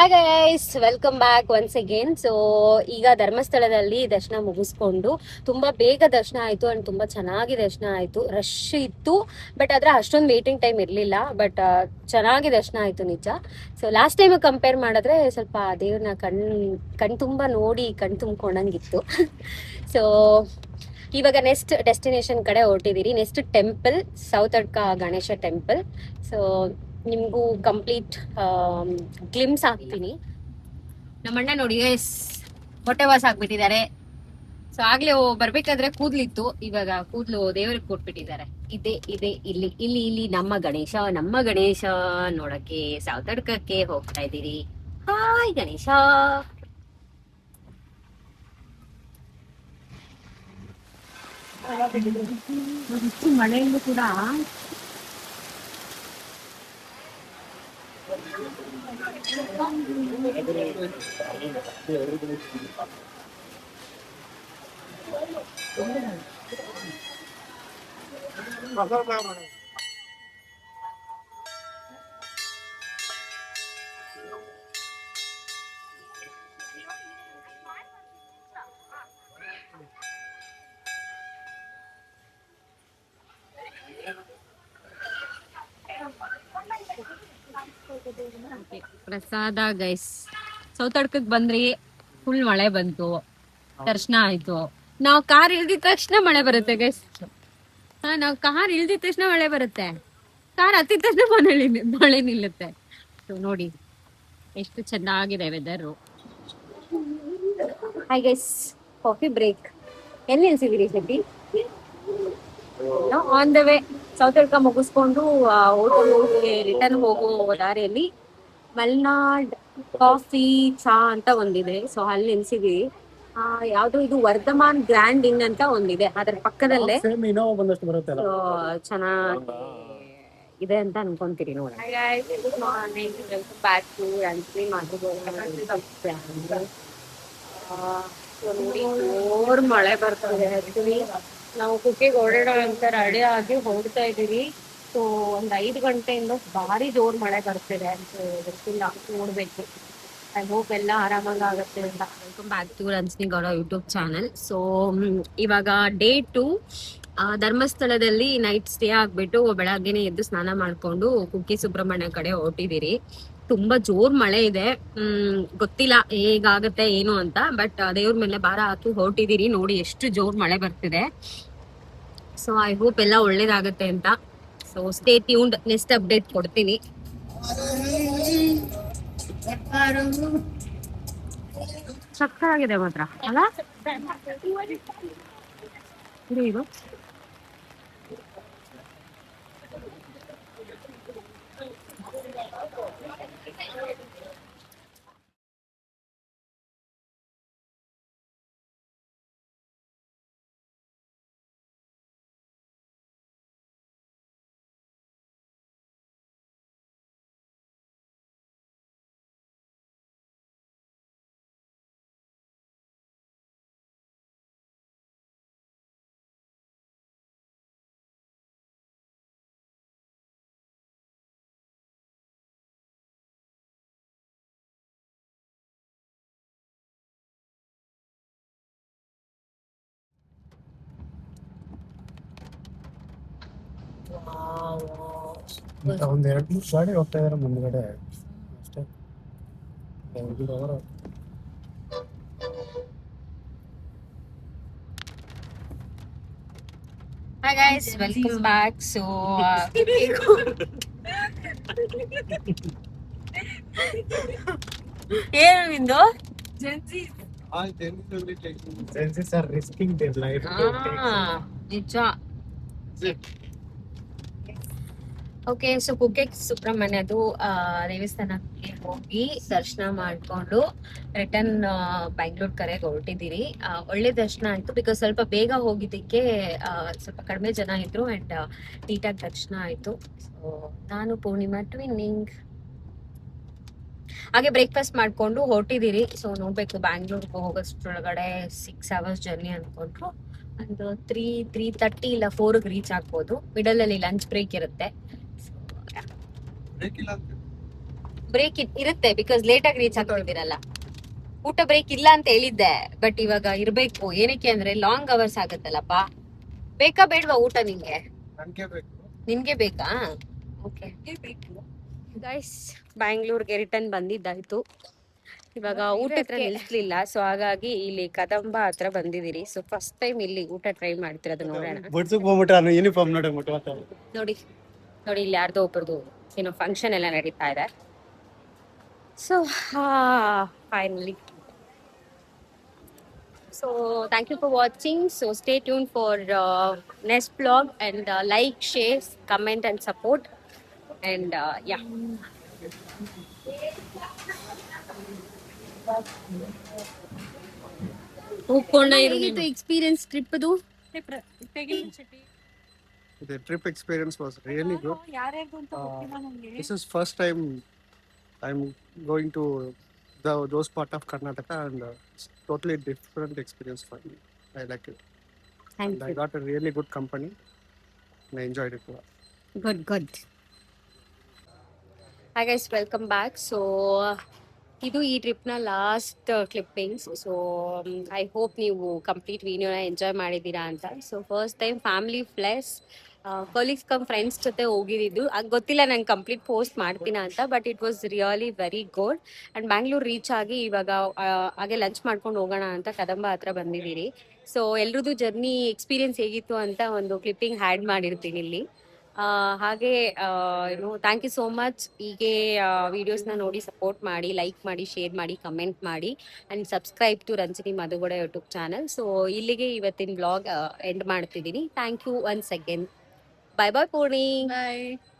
Hi guys, welcome back once again. So ಈಗ ಧರ್ಮಸ್ಥಳದಲ್ಲಿ ದರ್ಶನ ಮುಗಿಸ್ಕೊಂಡು ತುಂಬಾ ಬೇಗ ದರ್ಶನ ಆಯ್ತು ಅಂಡ್ ತುಂಬಾ ಚೆನ್ನಾಗಿ ದರ್ಶನ ಆಯ್ತು. ರಶ್ ಇತ್ತು, ಬಟ್ ಆದ್ರೆ ಅಷ್ಟೊಂದು ವೇಟಿಂಗ್ ಟೈಮ್ ಇರಲಿಲ್ಲ. ಬಟ್ ಚೆನ್ನಾಗಿ ದರ್ಶನ ಆಯ್ತು ನಿಜ. ಸೊ ಲಾಸ್ಟ್ ಟೈಮ್ ಕಂಪೇರ್ ಮಾಡಿದ್ರೆ ಸ್ವಲ್ಪ ದೇವ್ರನ್ನ ಕಣ್ ತುಂಬಾ ನೋಡಿ ಕಣ್ ತುಂಬ್ಕೊಂಡಂಗಿತ್ತು. ಸೊ ಇವಾಗ ನೆಕ್ಸ್ಟ್ ಡೆಸ್ಟಿನೇಷನ್ ಕಡೆ ಹೊರಟಿದ್ದೀರಿ. Next temple Sowthadka Ganesha temple. So ನಿಮಗೂ ಕಂಪ್ಲೀಟ್ ಗ್ಲಿಮ್ಸ್ ಹಾಕ್ತೀನಿ. ನಮ್ಮಣ್ಣ ನೋಡಿ ಎಸ್ ಹೊಟ್ಟೆ ವಾಸ ಆಗ್ಬಿಟ್ಟಿದ್ದಾರೆ. ಸೊ ಆಗ್ಲೇ ಬರ್ಬೇಕಾದ್ರೆ ಕೂದ್ಲಿತ್ತು, ಇವಾಗ ಕೂದ್ಲು ದೇವರಿಗೆ ಕೊಟ್ಬಿಟ್ಟಿದ್ದಾರೆ. ಇದೆ ಇಲ್ಲಿ ಇಲ್ಲಿ ಇಲ್ಲಿ ನಮ್ಮ ಗಣೇಶ ನೋಡಕ್ಕೆ ಸೌತಡ್ಕಕ್ಕೆ ಹೋಗ್ತಾ ಇದ್ದೀರಿ. ಹಾಯ್ ಗಣೇಶ. ಮಳೆಯಲ್ಲೂ ಕೂಡ ಪ್ರಸಾದ ಗೈಸ್. ಸೌತಡ್ಕಕ್ ಬಂದ್ರಿ, ಫುಲ್ ಮಳೆ ಬಂತು, ದರ್ಶನ ಆಯ್ತು. ನಾವ್ ಕಾರ್ ಇಳ್ದಿದ ತಕ್ಷಣ ಮಳೆ ಬರುತ್ತೆ ಗೈಸ್. ನಾವ್ ಕಾರ್ ಇಳ್ದಿದ ತಕ್ಷಣ ಮಳೆ ಬರುತ್ತೆ, ಕಾರ್ ಹತ್ತಿದ ತಕ್ಷಣ ಮಳೆ ನಿಲ್ಲುತ್ತೆ. ಸೊ ನೋಡಿ ಎಷ್ಟು ಚೆನ್ನಾಗಿದೆ weather. Hi guys, coffee break. ಎಲ್ಲಿ ನಿಲ್ಸಿದಿರಿ ಸತಿ? ಆನ್ ದ ವೇ ಸೌತಡ್ಕ ಮುಗಿಸ್ಕೊಂಡು ಹೋಟೆಲ್ ರಿಟರ್ನ್ ಹೋಗೋ ದಾರಿಯಲ್ಲಿ ಮಲ್ನಾಡ್ ಕಾಫಿ ಚಾ ಅಂತ ಒಂದಿದೆ. ಸೊ ಅಲ್ಲಿ ನಿಲ್ಸಿದೀವಿ. ಯಾವ್ದು ಇದು ವರ್ಧಮಾನ್ ಗ್ರ್ಯಾಂಡ್ ಇನ್ ಅಂತ ಒಂದಿದೆ, ಅದ್ರ ಪಕ್ಕದಲ್ಲೇ. ಚೆನ್ನಾಗಿ ಇದೆ ಅಂತ ಅನ್ಕೊಂತೀರಿ ನೋಡಿ. Good morning, welcome back to Ranjini ನೋಡಿ. ಜೋರ್ ಮಳೆ ಬರ್ತದೆ. ಆಕ್ಚುಲಿ ನಾವು ಕುಕ್ಕೆಗೆ ಓಡಾಡೋ ಅಂತ ರೆಡಿ ಆಗಿ ಹೊರಡ್ತಾ ಇದೀವಿ. ಸೊ ಒಂದ್ 5 ಗಂಟೆಯಿಂದ ಭಾರಿ ಜೋರ್ ಮಳೆ ಬರ್ತಿದೆ. ಗೊತ್ತಿಲ್ಲ, ನೋಡ್ಬೇಕು. ಐ ಹೋಪ್ ಎಲ್ಲ ಆರಾಮಾಗಿ ಆಗುತ್ತೆ ಅಂತ. Welcome back to Ranjini Gowda YouTube channel. So ಇವಾಗ ಡೇ 2 ಧರ್ಮಸ್ಥಳದಲ್ಲಿ ನೈಟ್ ಸ್ಟೇ ಆಗ್ಬಿಟ್ಟು ಬೆಳಗ್ಗೆನೆ ಎದ್ದು ಸ್ನಾನ ಮಾಡ್ಕೊಂಡು ಕುಕ್ಕೆ ಸುಬ್ರಹ್ಮಣ್ಯ ಕಡೆ ಹೊರಟಿದ್ದೀರಿ. ತುಂಬಾ ಜೋರ್ ಮಳೆ ಇದೆ. ಗೊತ್ತಿಲ್ಲ ಹೇಗಾಗತ್ತೆ ಏನು ಅಂತ, ಬಟ್ ದೇವ್ರ ಮೇಲೆ ಭಾರ ಹಾಕಿ ಹೊರಟಿದ್ದೀರಿ. ನೋಡಿ ಎಷ್ಟು ಜೋರ್ ಮಳೆ ಬರ್ತಿದೆ. ಸೊ ಐ ಹೋಪ್ ಎಲ್ಲ ಒಳ್ಳೇದಾಗತ್ತೆ ಅಂತ. So stay tuned, next update ಕೊಡ್ತೀನಿ. ಸಕ್ಕತ್ತಾಗಿದೆ ಮಾತ್ರ ಅಲ್ಲ ಇದು. ಒಂದ್ 2-3 ಗಾಡಿ ಹೋಗ್ತಾ ಇದಾರೆ ಮುಂದ್ಗಡೆ ಅಷ್ಟೇ. Hi guys, welcome back. So ಏನು ನಿಂದು? Senses are risking their life to take some. ನಿಜ. ಓಕೆ, ಸೊ ಕುಕ್ಕೆ ಸುಬ್ರಹ್ಮಣ್ಯದು ದೇವಸ್ಥಾನಕ್ಕೆ ಹೋಗಿ ದರ್ಶನ ಮಾಡ್ಕೊಂಡು ರಿಟರ್ನ್ ಬ್ಯಾಂಗ್ಳೂರ್ ಕರೆಗೆ ಹೊರಟಿದ್ದೀರಿ. ಒಳ್ಳೆ ದರ್ಶನ ಆಯ್ತು, ಬಿಕಾಸ್ ಸ್ವಲ್ಪ ಬೇಗ ಹೋಗಿದ್ದಕ್ಕೆ ಸ್ವಲ್ಪ ಕಡಿಮೆ ಜನ ಇದ್ರು ಅಂಡ್ ನೀಟಾಗಿ ದರ್ಶನ ಆಯ್ತು. ಸೊ ನಾನು ಪೂರ್ಣಿಮಾ ಟ್ವಿನ್ನಿಂಗ್ ಹಾಗೆ ಬ್ರೇಕ್ಫಾಸ್ಟ್ ಮಾಡ್ಕೊಂಡು ಹೊರಟಿದ್ದೀರಿ. ಸೊ ನೋಡ್ಬೇಕು, ಬ್ಯಾಂಗ್ಳೂರ್ಗೆ ಹೋಗೋಷ್ಟ್ರೊಳಗಡೆ 6 hours ಜರ್ನಿ ಅನ್ಕೊಂಡ್ರು. ಒಂದು 3:30 ಇಲ್ಲ 4ಗೆ ರೀಚ್ ಆಗ್ಬೋದು. ಮಿಡಲ್ ಅಲ್ಲಿ ಲಂಚ್ ಬ್ರೇಕ್ ಇರುತ್ತೆ. ಬ್ರೇಕ್ ಇರುತ್ತೆ ಬಿಕಾಸ್ ಲೇಟ್ ಆಗಿ ರೀಚ್ ಆಗ್ತಿದ್ದೀರಲ್ಲ. ಊಟ ಬ್ರೇಕ್ ಇಲ್ಲ ಅಂತ ಹೇಳಿದ್ದೆ, ಬಟ್ ಇವಾಗ ಇರ್ಬೇಕು. ಏನಕ್ಕೆ ಅಂದ್ರೆ ಲಾಂಗ್ ಅವರ್ಸ್ ಆಗತ್ತಲ್ಲಪ್ಪ. ಬೇಕಾ ಬೇಡ್ವಾ ಊಟ ನಿಂಗೆ? ನನ್ಗೆ ಬೇಕು. ನಿನ್ಗೆ ಬೇಕಾ? ಓಕೆ ಗೈಸ್, ಬ್ಯಾಂಗ್ಳೂರ್ಗೆ ರಿಟರ್ನ್ ಬಂದಿದ್ದಾಯ್ತು. ಇವಾಗ ಊಟ ಹತ್ರ ನಿಲ್ಸ್ಲಿಲ್ಲ, ಸೊ ಹಾಗಾಗಿ ಇಲ್ಲಿ ಕದಂಬ ಹತ್ರ ಬಂದಿದ್ದೀರಿ. ಸೊ ಫಸ್ಟ್ ಟೈಮ್ ಇಲ್ಲಿ ಊಟ ಟ್ರೈ ಮಾಡ್ತಿರೋದು, ನೋಡೋಣ. ಬಡ್ಸಕ್ ಹೋಗ್ಬಿಟ್ರೆ ನಾನು ಯೂನಿಫಾರ್ಮ್ ನೋಡಿ ನೋಡಿ ನೋಡಿ, ಇಲ್ಲಿ ಯಾರ್ದೋ ಒಬ್ಬರದು ಏನೋ ಫಂಕ್ಷನ್ ಎಲ್ಲ ನಡೀತಾ ಇದೆ. So finally, so thank you for watching. So stay tuned for next vlog, and like, share, comment and support, and yeah. ಹೇಗಿತ್ತು experience ಟ್ರಿಪ್ದು? The trip experience was really good. This is first time I'm going to those part of Karnataka, and it's totally different experience for me. I like it. Thank And I you. got a really good company and I enjoyed it. Good. Hi guys, welcome back. So ಇದು ಈ ಟ್ರಿಪ್ನ last clippings. So I hope ನೀವು complete ವಿಡಿಯೋನ enjoy ಮಾಡಿದ್ದೀರಾ ಅಂತ. So first time family plus colleagues come friends ಜೊತೆ ಹೋಗಿದ್ದು. ಗೊತ್ತಿಲ್ಲ ನಂಗೆ ಕಂಪ್ಲೀಟ್ ಪೋಸ್ಟ್ ಮಾಡ್ತೀನ ಅಂತ, but it was really very good. And Bangalore reach ಆಗಿ ಇವಾಗ ಹಾಗೆ ಲಂಚ್ ಮಾಡ್ಕೊಂಡು ಹೋಗೋಣ ಅಂತ ಕದಂಬ ಹತ್ರ ಬಂದಿದ್ದೀರಿ. ಸೊ ಎಲ್ರದ್ದು ಜರ್ನಿ ಎಕ್ಸ್ಪೀರಿಯನ್ಸ್ ಹೇಗಿತ್ತು ಅಂತ ಒಂದು ಕ್ಲಿಪ್ಪಿಂಗ್ ಹ್ಯಾಡ್ ಮಾಡಿರ್ತೀನಿ ಇಲ್ಲಿ. ಹಾಗೆ ಏನು, ಥ್ಯಾಂಕ್ ಯು ಸೋ ಮಚ್. ಹೀಗೆ ವಿಡಿಯೋಸ್ನ ನೋಡಿ ಸಪೋರ್ಟ್ ಮಾಡಿ, ಲೈಕ್ ಮಾಡಿ, ಶೇರ್ ಮಾಡಿ, ಕಮೆಂಟ್ ಮಾಡಿ, and subscribe to Ranjini Madhugowda YouTube channel. So ಇಲ್ಲಿಗೆ ಇವತ್ತಿನ ಬ್ಲಾಗ್ ಎಂಡ್ ಮಾಡ್ತಿದ್ದೀನಿ. Thank you once again. Bye bye Purni. Bye.